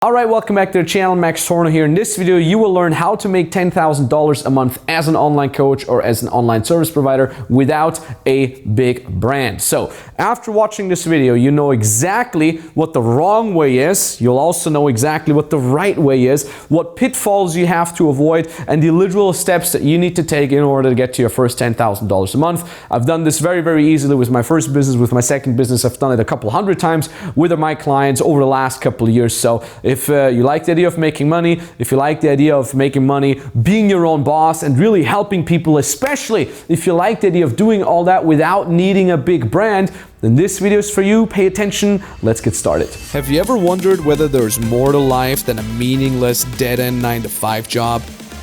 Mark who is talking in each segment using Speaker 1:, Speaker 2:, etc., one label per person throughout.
Speaker 1: Alright, welcome back to the channel. Max Tornow here. In this video, you will learn how to make $10,000 a month as an online coach or as an online service provider without a big brand. So, after watching this video, you know exactly what the wrong way is. You'll also know exactly what the right way is, what pitfalls you have to avoid, and the literal steps that you need to take in order to get to your first $10,000 a month. I've done this very, very easily with my first business, with my second business. I've done it a couple hundred times with my clients over the last couple of years. So, if you like the idea of making money, if you like the idea of making money, being your own boss, and really helping people, especially if you like the idea of doing all that without needing a big brand, then this video is for you. Pay attention. Let's get started.
Speaker 2: Have you ever wondered whether there's more to life than a meaningless, dead-end 9-to-5 job?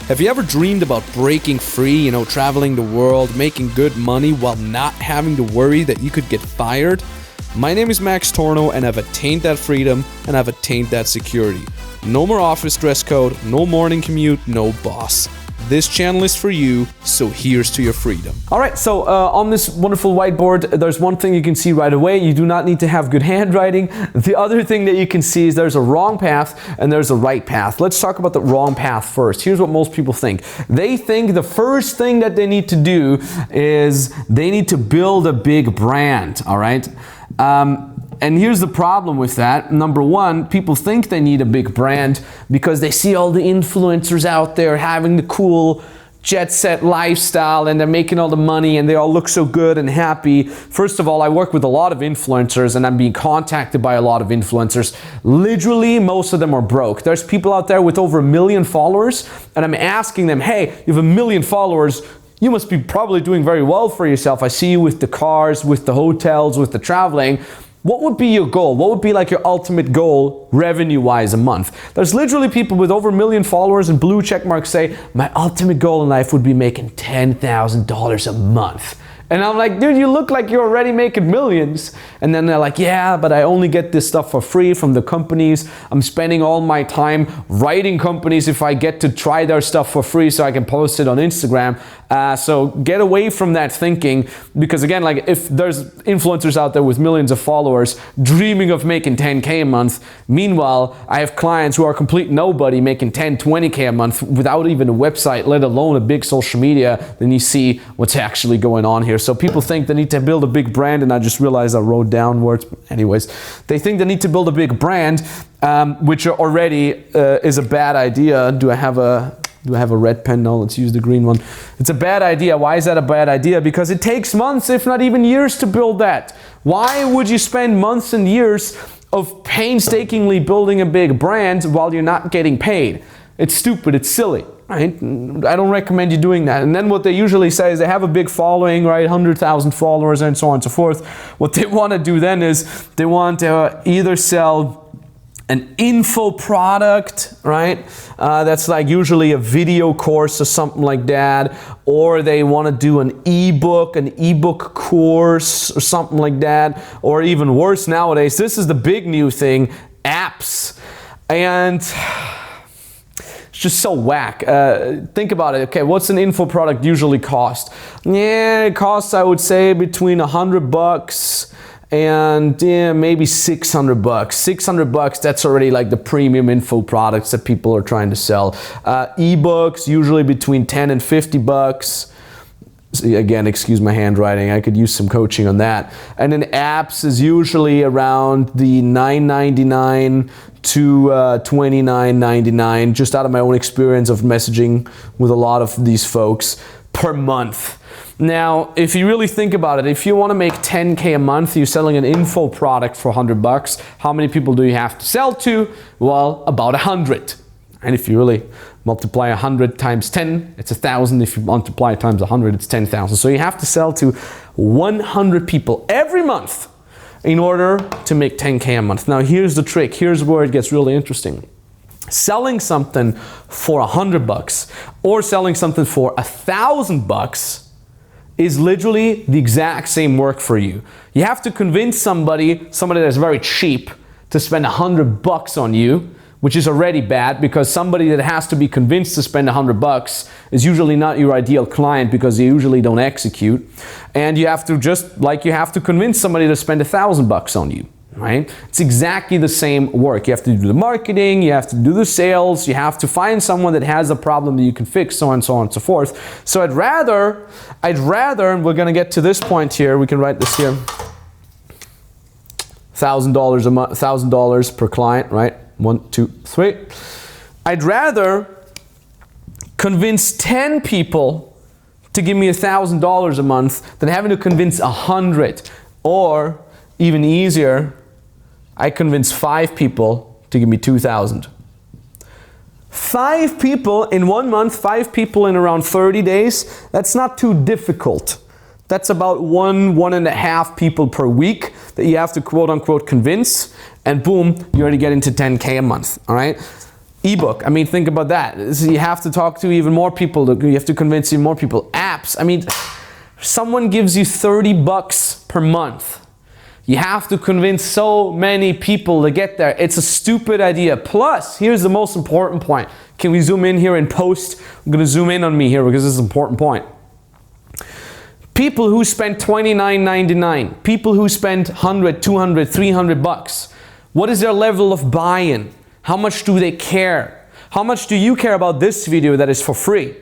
Speaker 2: Have you ever dreamed about breaking free, traveling the world, making good money while not having to worry that you could get fired? My name is Max Tornow, and I've attained that freedom, and I've attained that security. No more office dress code, no morning commute, no boss. This channel is for you, so here's to your freedom.
Speaker 1: Alright, so on this wonderful whiteboard, there's one thing you can see right away. You do not need to have good handwriting. The other thing that you can see is there's a wrong path and there's a right path. Let's talk about the wrong path first. Here's what most people think. They think the first thing that they need to do is they need to build a big brand, alright? And here's the problem with that. Number one, people think they need a big brand because they see all the influencers out there having the cool jet set lifestyle and they're making all the money and they all look so good and happy. First of all, I work with a lot of influencers and I'm being contacted by a lot of influencers. Literally, most of them are broke. There's people out there with over 1 million followers and I'm asking them, hey, you have 1 million followers, you must be probably doing very well for yourself. I see you with the cars, with the hotels, with the traveling. What would be your goal? What would be like your ultimate goal revenue-wise a month? There's literally people with over 1 million followers and blue check marks say, my ultimate goal in life would be making $10,000 a month. And I'm like, dude, you look like you're already making millions. And then they're like, yeah, but I only get this stuff for free from the companies. I'm spending all my time writing companies if I get to try their stuff for free so I can post it on Instagram. So get away from that thinking, because again, like if there's influencers out there with millions of followers dreaming of making 10K a month, meanwhile, I have clients who are complete nobody making 10, 20K a month without even a website, let alone a big social media, then you see what's actually going on here. So people think they need to build a big brand, and I just realized I wrote down words. Anyways, they think they need to build a big brand, which already is a bad idea. Do I have a red pen? No, let's use the green one. It's a bad idea. Why is that a bad idea? Because it takes months, if not even years, to build that. Why would you spend months and years of painstakingly building a big brand while you're not getting paid? It's stupid. It's silly. Right? I don't recommend you doing that. And then what they usually say is they have a big following, right? 100,000 followers and so on and so forth. What they want to do then is they want to either sell an info product, right? That's like usually a video course or something like that. Or they want to do an ebook course or something like that. Or even worse nowadays, this is the big new thing, apps. And it's just so whack. Think about it. Okay, what's an info product usually cost? Yeah, it costs, I would say, between $100 and maybe $600. $600, that's already like the premium info products that people are trying to sell. Ebooks, usually between $10 and $50. Again, excuse my handwriting. I could use some coaching on that. And then apps is usually around the $9.99 to $29.99, just out of my own experience of messaging with a lot of these folks per month. Now, if you really think about it, if you want to make 10K a month, you're selling an info product for $100. How many people do you have to sell to? Well, about 100. And if you really multiply 100 times 10, it's 1,000. If you multiply it times 100, it's 10,000. So you have to sell to 100 people every month in order to make 10K a month. Now here's the trick. Here's where it gets really interesting. Selling something for $100 or selling something for $1,000 is literally the exact same work for you. You have to convince somebody that's very cheap to spend $100 on you, which is already bad, because somebody that has to be convinced to spend $100 is usually not your ideal client, because they usually don't execute. And you have to, just like you have to convince somebody to spend $1,000 on you. right? It's exactly the same work. You have to do the marketing, you have to do the sales, you have to find someone that has a problem that you can fix, so on and so on and so forth. So I'd rather, and we're gonna get to this point here, we can write this here, $1,000 a month, $1,000 per client, right? 1, 2, 3. I'd rather convince 10 people to give me $1,000 a month than having to convince 100. Or even easier, I convince 5 people to give me 2,000. 5 people in 1 month, 5 people in around 30 days, that's not too difficult. That's about 1.5 people per week that you have to quote unquote convince, and boom, you already get into 10K a month, all right? Ebook, I mean, think about that. So you have to talk to even more people, you have to convince even more people. Apps, I mean, someone gives you $30 per month. You have to convince so many people to get there. It's a stupid idea. Plus, here's the most important point. Can we zoom in here and post? I'm gonna zoom in on me here because this is an important point. People who spend $29.99, people who spend $100, $200, $300, what is their level of buy-in? How much do they care? How much do you care about this video that is for free?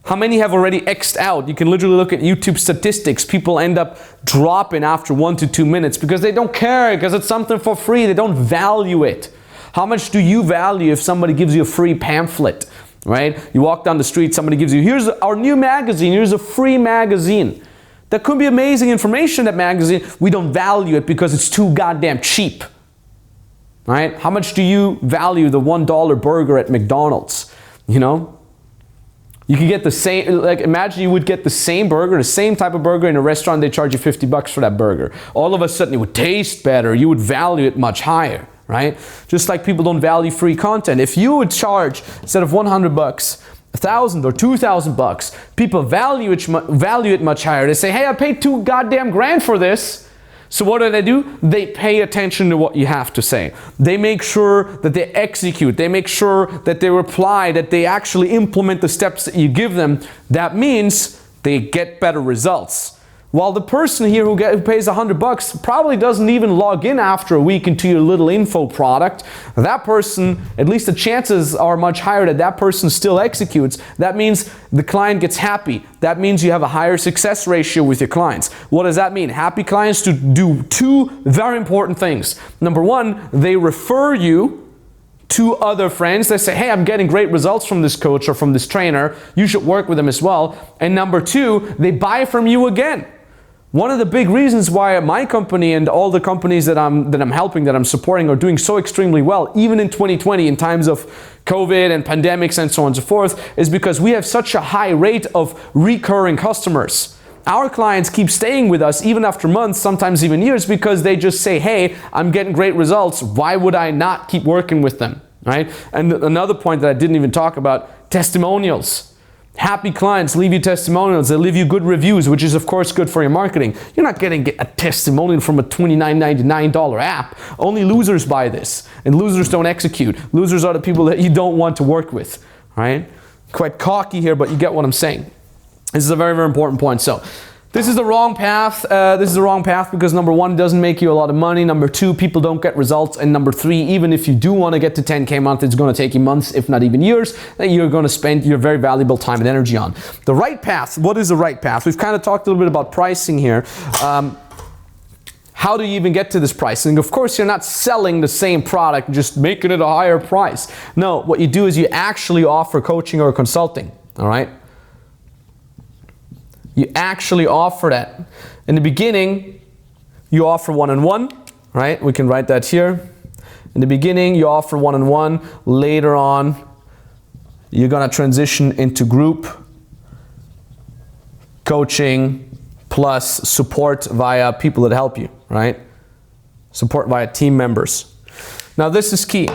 Speaker 1: How many have already X'd out? You can literally look at YouTube statistics. People end up dropping after 1 to 2 minutes because they don't care, because it's something for free. They don't value it. How much do you value if somebody gives you a free pamphlet, right? You walk down the street, somebody gives you, here's our new magazine, here's a free magazine. That could be amazing information, that magazine. We don't value it because it's too goddamn cheap, right? How much do you value the $1 burger at McDonald's, you know? You could get the same, like imagine you would get the same burger, the same type of burger in a restaurant, they charge you $50 for that burger. All of a sudden it would taste better, you would value it much higher, right? Just like people don't value free content. If you would charge, instead of $100, $1,000 or $2,000, people value it much higher. They say, hey, I paid $2 goddamn grand for this. So what do? They pay attention to what you have to say. They make sure that they execute. They make sure that they reply, that they actually implement the steps that you give them. That means they get better results. While the person here who pays $100 probably doesn't even log in after a week into your little info product, that person, at least the chances are much higher that that person still executes. That means the client gets happy. That means you have a higher success ratio with your clients. What does that mean? Happy clients do 2 very important things. Number 1, they refer you to other friends. They say, hey, I'm getting great results from this coach or from this trainer. You should work with them as well. And number 2, they buy from you again. One of the big reasons why my company and all the companies that I'm helping, that I'm supporting, are doing so extremely well, even in 2020, in times of COVID and pandemics and so on and so forth, is because we have such a high rate of recurring customers. Our clients keep staying with us even after months, sometimes even years, because they just say, hey, I'm getting great results. Why would I not keep working with them, right? And another point that I didn't even talk about, testimonials. Happy clients leave you testimonials. They leave you good reviews, which is of course good for your marketing. You're not getting a testimonial from a $29.99 app. Only losers buy this, and losers don't execute. Losers are the people that you don't want to work with, right? Quite cocky here, but you get what I'm saying. This is a very, very important point. So this is the wrong path. This is the wrong path because number 1, it doesn't make you a lot of money. Number 2, people don't get results. And number 3, even if you do want to get to 10K a month, it's going to take you months, if not even years, that you're going to spend your very valuable time and energy on. The right path. What is the right path? We've kind of talked a little bit about pricing here. How do you even get to this pricing? Of course, you're not selling the same product, just making it a higher price. No, what you do is you actually offer coaching or consulting, all right? You actually offer that. In the beginning, you offer one-on-one, right? We can write that here. In the beginning, you offer one-on-one. Later on, you're gonna transition into group coaching plus support via people that help you, right? Support via team members. Now this is key.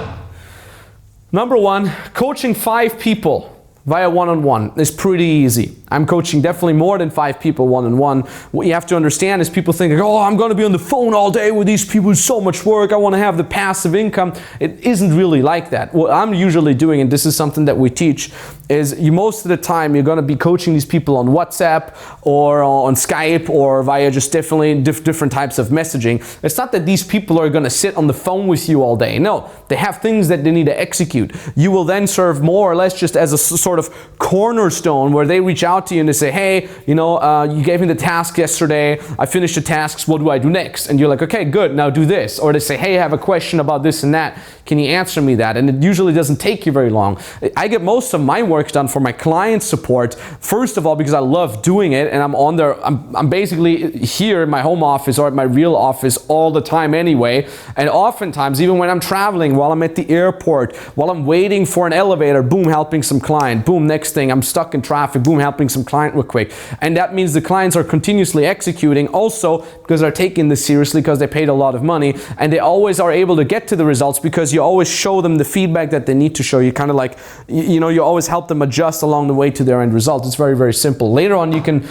Speaker 1: Number 1, coaching 5 people via one-on-one is pretty easy. I'm coaching definitely more than 5 people one-on-one. What you have to understand is people think, oh, I'm going to be on the phone all day with these people, it's so much work, I want to have the passive income. It isn't really like that. What I'm usually doing, and this is something that we teach, is most of the time you're going to be coaching these people on WhatsApp or on Skype or via just definitely different types of messaging. It's not that these people are going to sit on the phone with you all day. No, they have things that they need to execute. You will then serve more or less just as a sort of cornerstone where they reach out to you and they say, hey, you gave me the task yesterday, I finished the tasks, what do I do next? And you're like, okay, good, now do this. Or they say, hey, I have a question about this and that, can you answer me that? And it usually doesn't take you very long. I get most of my work done for my client support, first of all because I love doing it, and I'm on there, I'm basically here in my home office or at my real office all the time anyway. And oftentimes, even when I'm traveling, while I'm at the airport, while I'm waiting for an elevator, boom, helping some client, boom, next thing, I'm stuck in traffic, boom, helping some client real quick. And that means the clients are continuously executing also because they're taking this seriously because they paid a lot of money, and they always are able to get to the results because you always show them the feedback that they need to show. You kind of like, you always help them adjust along the way to their end result. It's very, very simple. Later on, you can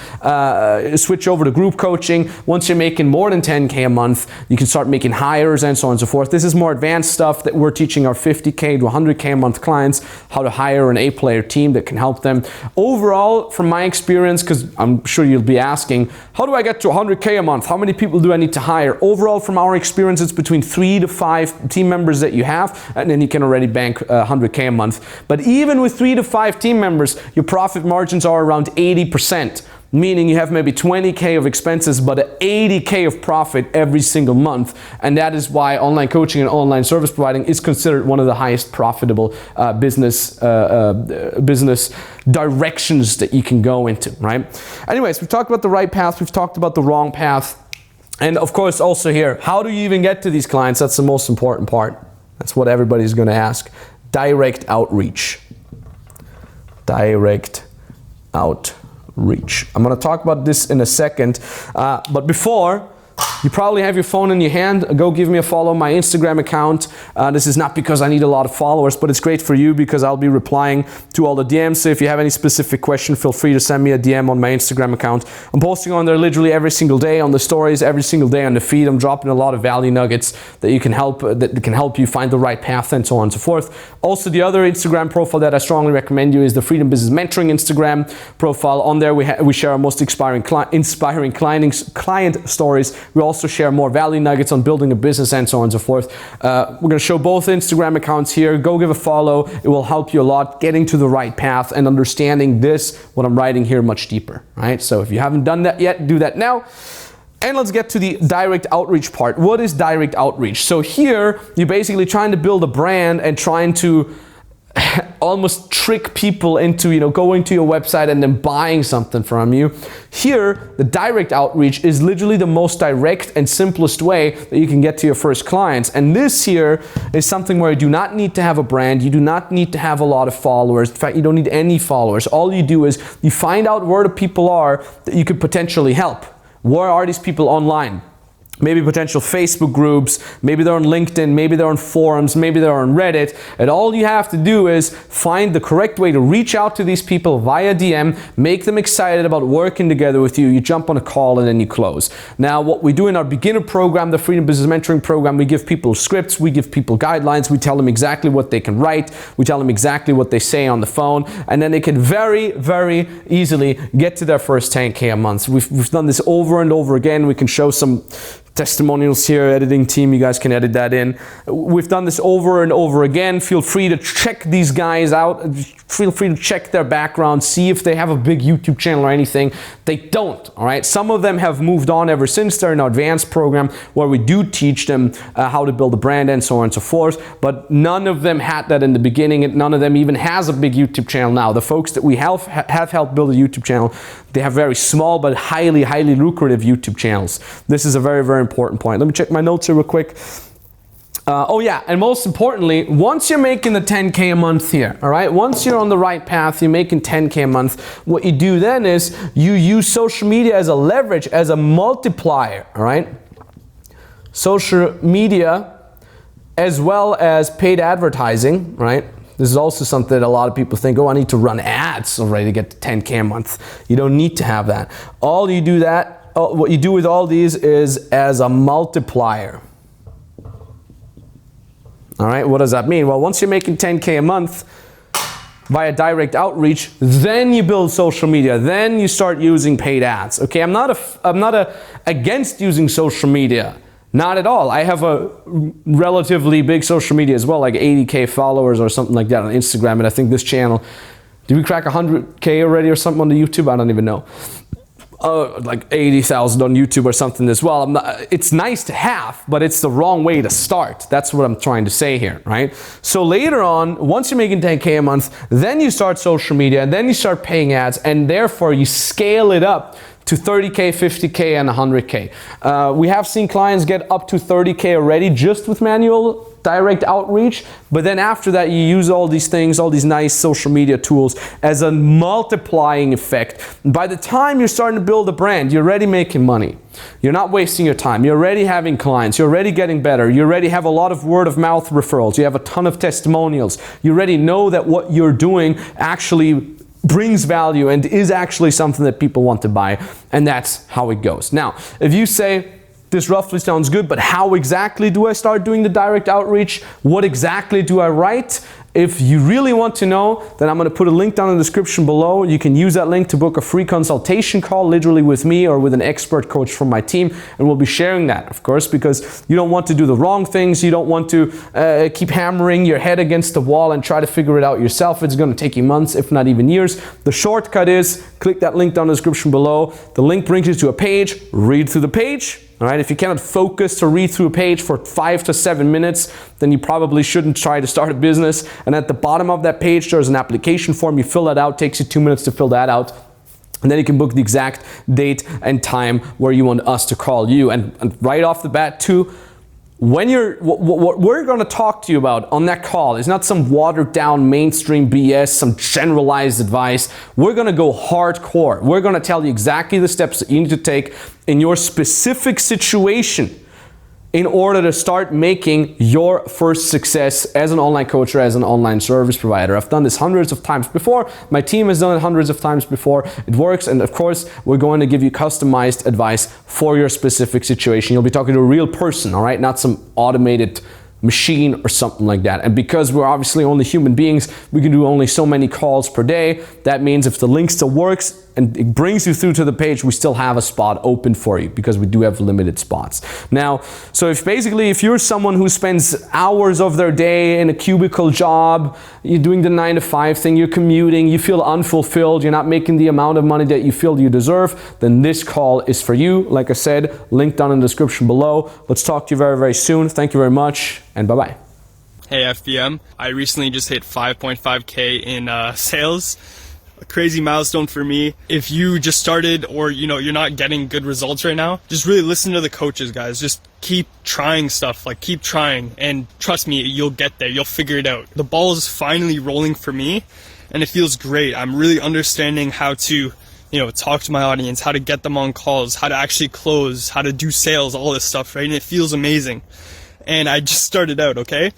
Speaker 1: switch over to group coaching. Once you're making more than 10K a month, you can start making hires and so on and so forth. This is more advanced stuff that we're teaching our 50K to 100K a month clients, how to hire an A-player team that can help them. Overall, from my experience, because I'm sure you'll be asking, how do I get to 100K a month? How many people do I need to hire? Overall, from our experience, it's between 3 to 5 team members that you have, and then you can already bank 100K a month. But even with 3 to 5 team members, your profit margins are around 80%. Meaning you have maybe 20K of expenses, but 80K of profit every single month. And that is why online coaching and online service providing is considered one of the highest profitable business directions that you can go into, right? Anyways, we've talked about the right path, we've talked about the wrong path. And of course also here, how do you even get to these clients? That's the most important part. That's what everybody's going to ask. Direct outreach. Direct outreach. I'm going to talk about this in a second, but before, you probably have your phone in your hand. Go give me a follow on my Instagram account. This is not because I need a lot of followers, but it's great for you because I'll be replying to all the DMs. So if you have any specific question, feel free to send me a DM on my Instagram account. I'm posting on there literally every single day on the stories, every single day on the feed. I'm dropping a lot of value nuggets that can help you find the right path and so on and so forth. Also, the other Instagram profile that I strongly recommend you is the Freedom Business Mentoring Instagram profile. On there, we share our most inspiring client stories. We also share more value nuggets on building a business and so on and so forth. We're going to show both Instagram accounts here. Go give a follow. It will help you a lot getting to the right path and understanding what I'm writing here much deeper, right? So if you haven't done that yet, do that now. And let's get to the direct outreach part. What is direct outreach? So here, you're basically trying to build a brand and trying to almost trick people into going to your website and then buying something from you. Here, the direct outreach is literally the most direct and simplest way that you can get to your first clients. And this here is something where you do not need to have a brand. You do not need to have a lot of followers. In fact, you don't need any followers. All you do is you find out where the people are that you could potentially help. Where are these people online? Maybe potential Facebook groups, maybe they're on LinkedIn, maybe they're on forums, maybe they're on Reddit. And all you have to do is find the correct way to reach out to these people via DM, make them excited about working together with you. You jump on a call and then you close. Now, what we do in our beginner program, the Freedom Business Mentoring program, we give people scripts, we give people guidelines, we tell them exactly what they can write, we tell them exactly what they say on the phone, and then they can very, very easily get to their first 10K a month. We've done this over and over again. We can show some testimonials here, editing team, you guys can edit that in. We've done this over and over again. Feel free to check these guys out. Feel free to check their background, see if they have a big YouTube channel or anything. They don't, all right? Some of them have moved on ever since. They're in our advanced program where we do teach them how to build a brand and so on and so forth, but none of them had that in the beginning, and none of them even has a big YouTube channel now. The folks that we have helped build a YouTube channel, they have very small but highly, highly lucrative YouTube channels. This is a very, very important point. Let me check my notes here real quick. Oh yeah, and most importantly, once you're making the 10K a month here, all right, once you're on the right path, you're making 10K a month, what you do then is you use social media as a leverage, as a multiplier, all right? Social media as well as paid advertising, right? This is also something that a lot of people think, oh, I need to run ads already to get to 10K a month. You don't need to have that. What you do with all these is as a multiplier. All right, what does that mean? Well, once you're making 10K a month via direct outreach, then you build social media, then you start using paid ads. Okay, I'm not against using social media. Not at all. I have a relatively big social media as well, like 80K followers or something like that on Instagram. And I think this channel, did we crack 100K already or something on the YouTube? I don't even know. Like 80,000 on YouTube or something as well. It's nice to have, but it's the wrong way to start. That's what I'm trying to say here, right? So later on, once you're making 10K a month, then you start social media, and then you start paying ads, and therefore you scale it up to 30K, 50K, and 100K. We have seen clients get up to 30K already just with manual direct outreach, but then after that you use all these things, all these nice social media tools as a multiplying effect. By the time you're starting to build a brand, you're already making money. You're not wasting your time. You're already having clients. You're already getting better. You already have a lot of word of mouth referrals. You have a ton of testimonials. You already know that what you're doing actually brings value and is actually something that people want to buy, and that's how it goes. Now, if you say, this roughly sounds good, but how exactly do I start doing the direct outreach? What exactly do I write? If you really want to know, then I'm going to put a link down in the description below. You can use that link to book a free consultation call, literally with me or with an expert coach from my team, and we'll be sharing that, of course, because you don't want to do the wrong things. You don't want to keep hammering your head against the wall and try to figure it out yourself. It's going to take you months, if not even years. The shortcut is click that link down in the description below. The link brings you to a page. Read through the page. All right, if you cannot focus to read through a page for 5 to 7 minutes, then you probably shouldn't try to start a business. And at the bottom of that page, there's an application form. You fill that out, takes you 2 minutes to fill that out. And then you can book the exact date and time where you want us to call you. And right off the bat too, what we're going to talk to you about on that call is not some watered down mainstream BS, some generalized advice. We're going to go hardcore. We're going to tell you exactly the steps that you need to take in your specific situation in order to start making your first success as an online coach or as an online service provider. I've done this hundreds of times before. My team has done it hundreds of times before. It works, and of course, we're going to give you customized advice for your specific situation. You'll be talking to a real person, all right? Not some automated machine or something like that. And because we're obviously only human beings, we can do only so many calls per day. That means if the link still works and it brings you through to the page, we still have a spot open for you because we do have limited spots. Now, so if you're someone who spends hours of their day in a cubicle job, you're doing the 9-to-5 thing, you're commuting, you feel unfulfilled, you're not making the amount of money that you feel you deserve, then this call is for you. Like I said, link down in the description below. Let's talk to you very, very soon. Thank you very much, and bye-bye.
Speaker 3: Hey FBM, I recently just hit 5.5K in sales. A crazy milestone for me. If you just started or you're not getting good results right now, just really listen to the coaches, guys. Just keep trying stuff, keep trying, and trust me, you'll get there. You'll figure it out. The ball is finally rolling for me and it feels great. I'm really understanding how to talk to my audience, how to get them on calls, how to actually close, how to do sales, all this stuff, right? And it feels amazing. And I just started out, okay?